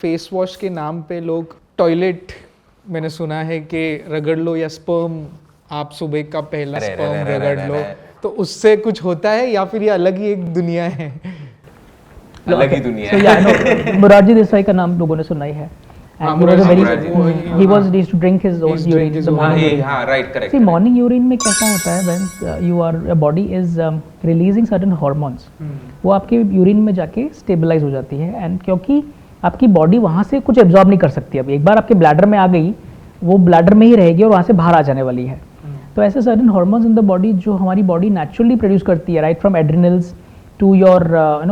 Face wash के नाम पे लोग टॉयलेट, मैंने सुना है कि रगड़ लो या स्पर्म, आप सुबह का पहला स्पर्म रगड़ लो, तो उससे कुछ होता है या फिर ये अलग ही एक दुनिया है? अलग ही दुनिया है। मुरारजी देसाई का नाम लोगों ने सुना ही है. And he was used to drink his own urine. Right, correct. See, morning urine में कैसा होता है when your body is releasing certain hormones, वो आपके यूरिन में जाके स्टेबलाइज हो जाती है. एंड क्योंकि आपकी बॉडी वहाँ से कुछ एब्जॉर्ब नहीं कर सकती, अभी एक बार आपके ब्लैडर में आ गई, वो ब्लैडर में ही रहेगी और वहाँ से बाहर आ जाने वाली है. तो ऐसे certain hormones in the body जो हमारी बॉडी नेचुरली प्रोड्यूस करती है, right from adrenals to your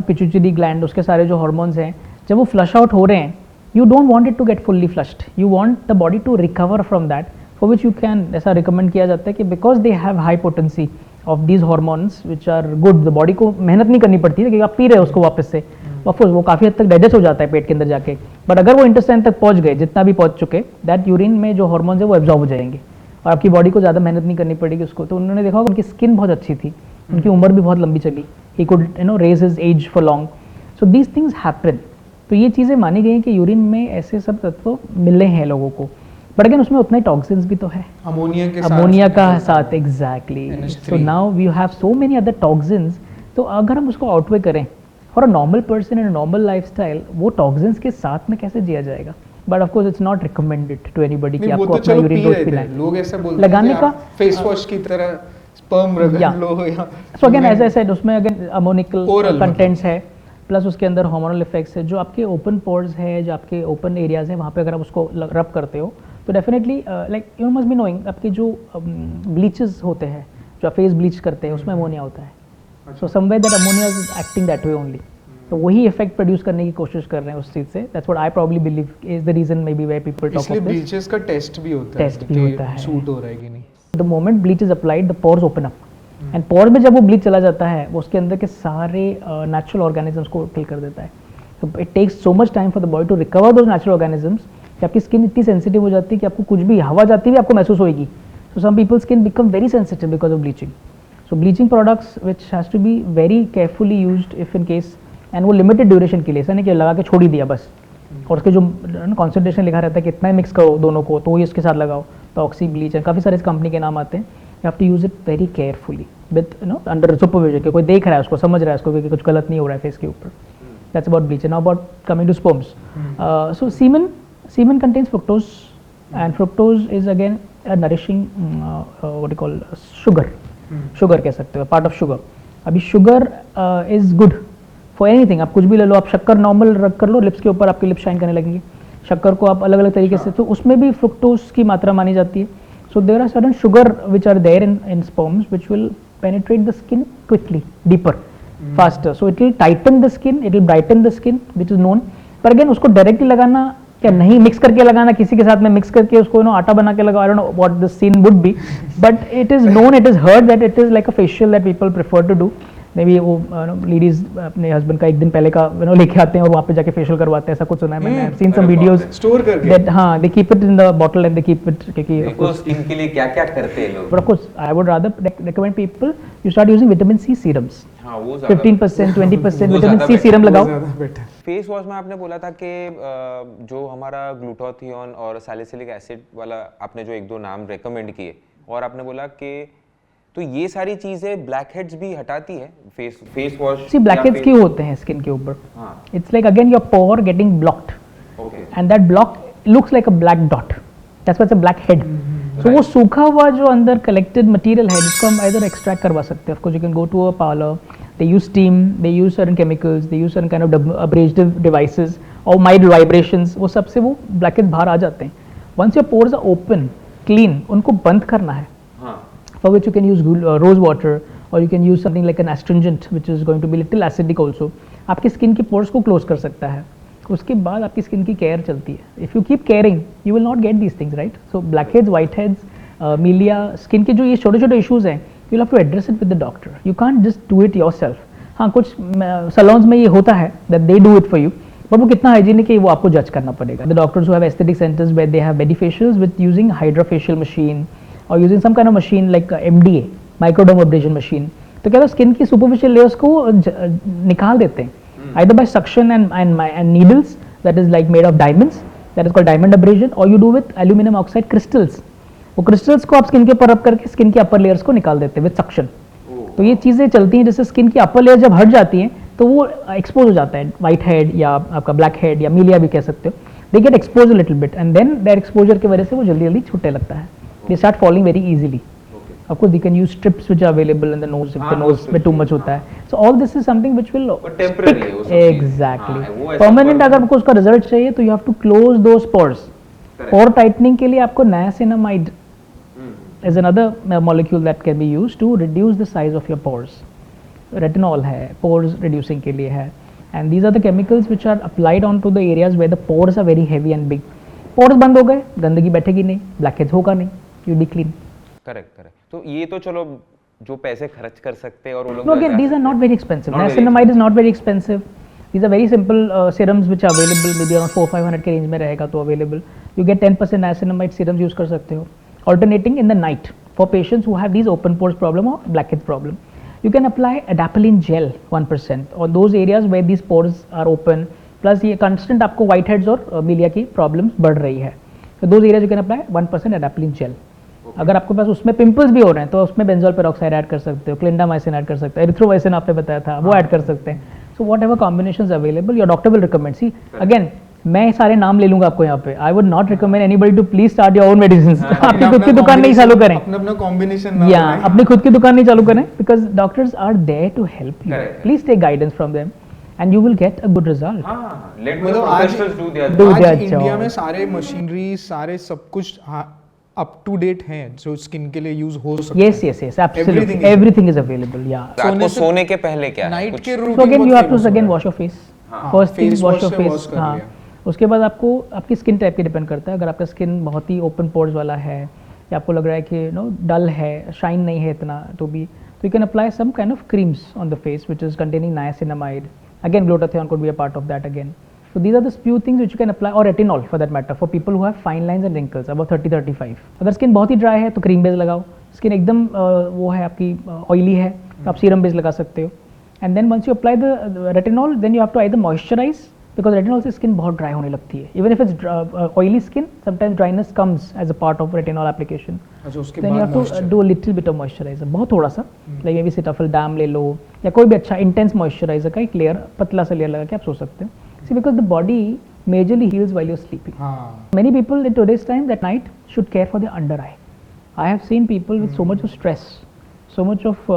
pituitary gland, उसके सारे जो हार्मोन्स हैं, जब वो फ्लश आउट हो रहे हैं, you don't want it to get fully flushed, you want the body to recover from that, for which you can, ऐसा recommend किया जाता है कि because they have high potency of these hormones which are good, the body को मेहनत नहीं करनी पड़ती है क्योंकि आप पी रहे हो उसको वापस से, of course वो काफ़ी हद तक डाइजेस्ट हो जाता है पेट के अंदर जाके, बट अगर वो इंटेस्टाइन तक पहुंच गए, जितना भी पहुंच चुके, दैट यूरिन में जो हार्मोन्स है वो एब्जॉर्ब हो जाएंगे और आपकी बॉडी को ज़्यादा मेहनत नहीं करनी पड़ेगी उसको. तो उन्होंने देखा उनकी स्किन बहुत अच्छी थी, उनकी उम्र भी बहुत लंबी चली, he could raise his age for long, so these things happen. तो ये चीज़ें मानी गई हैं कि यूरिन में ऐसे सब तत्व मिले हैं लोगों को, बट अगेन उसमें उतने टॉक्सिन्स भी तो है अमोनिया का साथ. Exactly. So now we have so many other toxins. तो अगर हम उसको आउटवे करें for a normal person in a normal lifestyle, वो टॉक्सिन्स के साथ में कैसे जिया जाएगा? But of course it's not recommended to anybody कि आपको अपना यूरिन रोज पिलाएं. लोग ऐसा बोलते लगाने का फेस वॉश की तरह स्पर्म रगड़ लो या so again as I said, उसमें अगेन अमोनिकल कंटेंट्स है, प्लस उसके अंदर हार्मोनल इफेक्ट्स है. जो आपके ओपन पोर्स है, जो आपके ओपन एरियाज हैं, वहाँ पे अगर आप उसको रब करते हो तो definitely like you must be knowing, आपके जो ब्लीचेस होते हैं, जो आप फेस ब्लीच करते हैं, उसमें अमोनिया होता है. So somewhere that ammonia is acting that way only. तो वही इफेक्ट प्रोड्यूस करने की कोशिश कर रहे हैं उस चीज़ से. That's what I probably believe is the reason maybe where people talk about this. Bleaches का टेस्ट भी होता है, सूट हो रहा है कि नहीं. The moment bleach is applied, the pores open up, and pore में जब वो ब्लीच चला जाता है, वो उसके अंदर के सारे नेचुरल ऑर्गेनिजम्स को किल कर देता है. तो it takes so much time for the body to recover those natural organisms कि आपकी स्किन इतनी सेंसिटिव हो जाती है कि आपको कुछ भी हवा जाती भी आपको महसूस होगी. So some people skin become very sensitive because of bleaching. So bleaching products which has to be very carefully used if in case, and वो लिमिटेड ड्यूरेशन के लिए, ऐसा नहीं कि लगा के छोड़ ही दिया बस, और उसके जो कॉन्सेंट्रेशन लिखा रहता है कि इतना मिक्स करो दोनों को, तो वही उसके साथ लगाओ. तो ऑक्सी ब्लीच है, काफ़ी सारे इस कंपनी के नाम आते हैं. You have to use it very carefully with under supervision कि कोई देख रहा है उसको, समझ रहा है उसको कि कुछ गलत नहीं हो रहा है फेस के ऊपर. That's about bleach. Now about coming to sperms. So semen contains fructose, and fructose is again a nourishing what you call sugar. Sugar कह सकते हो, part of sugar. अभी sugar is good for anything. आप कुछ भी ले लो, आप शक्कर नॉर्मल रख कर लो लिप्स के ऊपर, आपकी लिप शाइन करने लगेंगी. शक्कर को आप अलग अलग तरीके से, तो उसमें भी फ्रुक्टोज की मात्रा मानी जाती है. So there are certain sugar which are there in sperms which will penetrate the skin quickly, deeper, faster. So it will tighten the skin, it will brighten the skin, which is known. पर again उसको directly लगाना क्या नहीं, mix करके लगाना, किसी के साथ में मिक्स करके उसको आटा बना के लगाओ. I don't know what the scene would be, but it is known, it is heard that it is like a facial that people prefer to do. Maybe वो लेडीज अपने हस्बैंड का एक दिन पहले का लेके आते हैं और वहाँ पे जाके फेशियल करवाते हैं, ऐसा कुछ सुना है मैंने. सीन सम वीडियोस स्टोर करके दैट, हाँ, they keep it in the bottle and they keep it, क्योंकि देखो स्किन के लिए क्या-क्या करते हैं लोग. But of course I would rather recommend people you start using vitamin C serums. हाँ, वो ज़्यादा 15% 20% विटामिन सी सीरम लगाओ. फेस वॉश में आपने बोला था कि जो हमारा ग्लूटाथियोन और सैलिसिलिक एसिड वाला आपने जो एक दो नाम रेकमेंड किए, और आपने बोला कि तो ये सारी चीजें ब्लैक हेड्स भी हटाती है face wash. See black heads क्यों होते हैं स्किन के ऊपर? It's like again your pore getting blocked, and that block looks like a black dot, that's why it's a black head. So वो सूखा हुआ जो अंदर कलेक्टेड मटेरियल है, जिसको हम आइदर एक्सट्रैक्ट करवा सकते हैं. Of course you can go to a parlour, they use steam, they use certain chemicals, they use certain kind of abrasive devices और माइल्ड वाइब्रेशंस, वो सबसे वो ब्लैक हेड बाहर आ जाते हैं. Once your pores are open clean, उनको बंद करना है, for which you can use rose water, or you can use something like an astringent which is going to be little acidic also. आपकी skin के पोर्स को close कर सकता है. उसके बाद आपकी स्किन की केयर चलती है. If you keep caring you will not get these things, right. So black heads, white heads, milia, skin के जो ये छोटे छोटे इशूज हैं, you have to address it with the doctor. You can't just do it yourself. हाँ, कुछ salons में ये होता है that they do it for you, but वो कितना हाइजीनिक है वो आपको जज करना पड़ेगा. The doctors who have aesthetic centres where they have medifacials with using hydrofacial machine or using some kind of machine like MDA, microdermabrasion machine. तो क्या स्किन की सुपरफिशियल लेयर्स को निकाल देते हैं either by suction and needles that is like made of diamonds, that is called diamond abrasion, or you do with aluminum oxide crystals. वो crystals को आप स्किन के ऊपर रब करके स्किन की upper layers को निकाल देते हैं with suction. तो ये चीज़ें चलती हैं, जैसे स्किन की upper layer जब हट जाती हैं तो वो एक्सपोज हो जाता है, वाइट हेड या आपका ब्लैक हेड या मीलिया भी कह सकते हो, they get expose little bit and then their exposure की वजह से वो जल्दी जल्दी छूटने लगता है, they start falling very easily. Of course, you can use strips which are available in the nose if the nose में too much होता है. So all this is something which will temporary है वो सब चीज़. exactly. वो ऐसा Permanent अगर आपको उसका रिजल्ट चाहिए तो you have to close those pores. Pore tightening के लिए आपको niacinamide is another molecule that can be used to reduce the size of your pores. Retinol है pores reducing के लिए है, and these are the chemicals which are applied onto the areas where the pores are very heavy and big. Pores बंद हो गए, गंदगी बैठेगी नहीं, blackheads होगा नहीं, you'll be clean. करेक्ट. तो ये तो चलो जो पैसे खर्च कर सकते हैं और वो लोग No, again, these are not very expensive. Niacinamide is not very expensive. These are very simple serums which are available, maybe around 400-500 के रेंज में रहेगा तो available. You get 10% niacinamide serums use कर सकते हो. Alternating in the night for patients who have these open pores problem or blackhead problem. You can apply adapalene gel 1% on those areas where these pores are open. Plus ये constant आपको whiteheads और milia की problems बढ़ रही है. So those areas you can apply 1% adapalene gel. अगर आपके पास उसमें पिंपल्स भी हो रहे हैं तो उसमें बेंजोल पेरोक्साइड ऐड कर सकते हो, क्लिंडामाइसिन ऐड कर सकते हो, एरिथ्रोमाइसिन आपने बताया था वो ऐड कर सकते हैं. So whatever combinations available your doctor will recommend. See again मैं सारे नाम ले लूंगा आपको यहाँ पे. I would not recommend anybody to please start your own medicine. आपकी खुद की दुकान नहीं चालू करें, अपना कॉम्बिनेशन या अपनी खुद की दुकान नहीं चालू करें, because doctors are there to help you. Please take guidance from them and you will get a good result. Let the professionals do their Do job. their आज इंडिया job. में सारे मशीनरी सारे सब कुछ अप टू डेट हैं जो skin के लिए यूज हो सकते Yes, yes, yes, absolutely. Everything is- Everything is available. Yeah. रात को सोने के पहले क्या है नाइट कुछ के So routine again, you have to again wash your face. First thing, face wash wash your से face. wash कर हाँ. लिया. उसके बाद आपको आपकी स्किन टाइप पे डिपेंड करता है. अगर आपका स्किन बहुत ही ओपन पोर्स वाला है या आपको लग रहा है कि डल है, शाइन नहीं है इतना तो भी, तो you can apply some kind of creams on the face which is containing niacinamide. Again, glutathione could be a part of that again. So these are the few things which you can apply, or retinol for that matter, for people who have fine lines and wrinkles above 30-35. अगर skin बहुत ही dry है तो cream base लगाओ. Skin एकदम वो है आपकी oily है तो आप सीरम बेस लगा सकते हो. And then once you apply the retinol then you have to either moisturise, because retinol से स्किन बहुत ड्राई होने लगती है. Even if it's oily skin sometimes dryness comes as a part of retinol application. अच्छा उसके then you बाद have to do a little bit of moisturiser, बहुत थोड़ा सा, like maybe Cetaphil DAM ले लो या कोई भी अच्छा इंटेंस मॉइस्चराइजर का एक लेयर, पतला सा लेयर लगा के आप सो सकते हो. See because the body majorly heals while you're sleeping. Many people in today's time at night should care for their under eye. I have seen people with so much of stress, so much of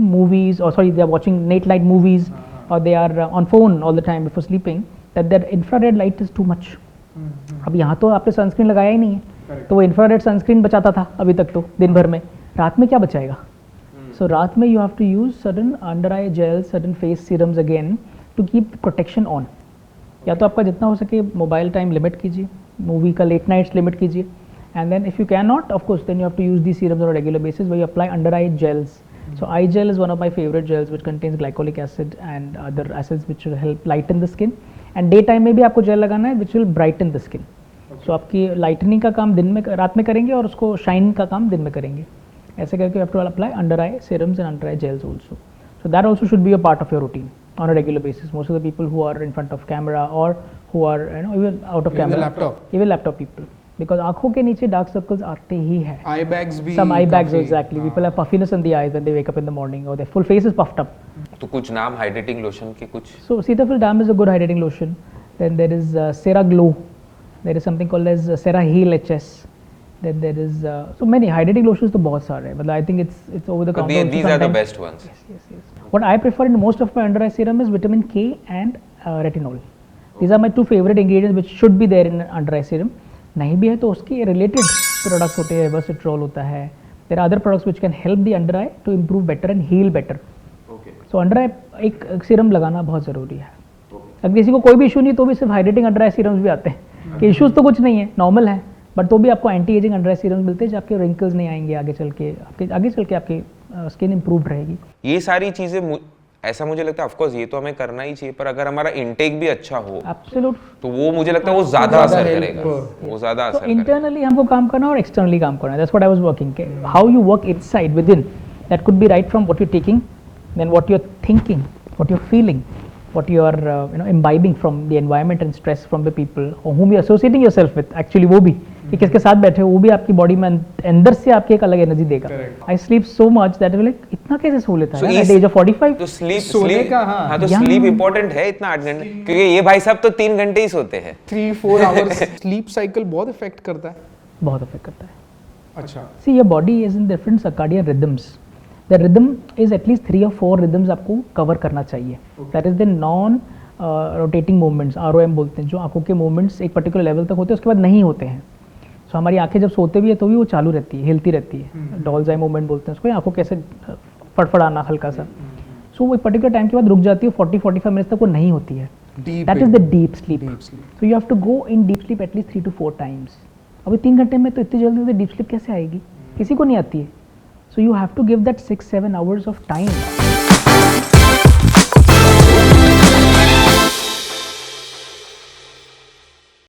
movies, or sorry, they are watching late night movies, or they are on phone all the time before sleeping, that their infrared light is too much. अब यहाँ तो आपने sunscreen लगाया ही नहीं है, तो वो infrared sunscreen बचाता था अभी तक तो दिन भर में, रात में क्या बचाएगा? So रात में you have to use certain under eye gels, certain face serums again to keep protection on. या तो आपका जितना हो सके मोबाइल टाइम लिमिट कीजिए, मूवी का लेट नाइट्स लिमिट कीजिए, and then if you can not, of course then you have to use the serums on a regular basis where you apply under eye gels. So eye gel is one of my favorite gels which contains glycolic acid and other acids which will help lighten the skin. And daytime में भी आपको jail लगाना है which will brighten the skin. So आपकी lightening का काम दिन में रात में करेंगे और उसको shine का काम दिन में करेंगे. ऐसे करके you have to apply under eye serums and under eye gels also. So that also should be a part of your routine on a regular basis. Most of the people who are in front of camera or who are even out of camera, even laptop people, because आँखों के नीचे dark circles आते ही हैं. Eye bags भी Some eye bags exactly. People have puffiness in the eyes when they wake up in the morning, or their full face is puffed up. तो कुछ नाम hydrating lotion के कुछ. So Cetaphil Dam is a good hydrating lotion. Then there is CeraGlow. There is something called as CeraHeal HS. Then there is so many hydrating lotions तो बहुत सारे हैं. मतलब I think it's over the counter. These are the best ones. Yes. What I prefer in most of my under eye serum is vitamin K and retinol. These are my two favorite ingredients which should be there in under eye serum. नहीं भी है तो उसके related products होते हैं, Resveratrol होता है. There are other products which can help the under eye to improve better and heal better. Okay. So under eye एक सीरम लगाना बहुत ज़रूरी है. अगर किसी को कोई भी इशू नहीं तो भी सिर्फ हाइड्रेटिंग अंडर आई सीरम्स भी आते हैं कि इश्यूज तो कुछ नहीं है, नॉर्मल है, बट तो भी आपको एंटी एजिंग अंडर आई सीरम्स मिलते हैं जो आपके रिंकल्स नहीं आएंगे आगे चल के आपकी स्किन इंप्रूव रहेगी. ये सारी चीजें ऐसा मुझे लगता है ऑफ कोर्स ये तो हमें करना ही चाहिए, पर अगर हमारा इनटेक भी अच्छा हो एब्सोल्यूट तो वो मुझे लगता है वो ज्यादा असर करेगा, वो ज्यादा असर करेगा. इंटरनली हमको काम करना और एक्सटर्नली काम करना, that's what I was working. How you work inside within, that could be right from what you taking, then what you are thinking, what you are feeling, what you are imbibing from the environment and stress from the people or whom you are associating yourself with, actually वो भी कि किसके साथ बैठे हो, वो भी आपकी बॉडी में अंदर से आपकी एक अलग एनर्जी देगा. I sleep so much that like इतना कैसे सो लेता है एट द एज ऑफ 45. तो स्लीप सोने का, हाँ. हाँ, तो स्लीप इंपॉर्टेंट है इतना 8 घंटे, क्योंकि ये भाई साहब तो 3 घंटे ही सोते हैं. 3-4 आवर्स स्लीप साइकिल बहुत इफेक्ट करता है. बहुत अफेक्ट करता है. अच्छा. See, your body is in different circadian rhythms. The rhythm is at least 3 or 4 rhythms आपको cover करना चाहिए. That is the non rotating movements, ROM बोलते हैं, जो आंखों के movements एक particular level तक होते हैं, उसके बाद नहीं होते हैं. So हमारी आंखें जब सोते भी है तो भी वो चालू रहती है, हिलती रहती है. डॉल्स आई मूवमेंट बोलते हैं उसको, आंखों कैसे फड़फड़ाना हल्का सा. So वो एक particular टाइम के बाद रुक जाती है, 40-45 मिनट्स तक वो नहीं होती है. That is the deep sleep. So you have to go in deep sleep at least 3 to 4 times. अभी 3 घंटे में तो इतनी जल्दी डीप स्लीप कैसे आएगी? किसी को नहीं आती है. So you have to give that 6-7 hours of time.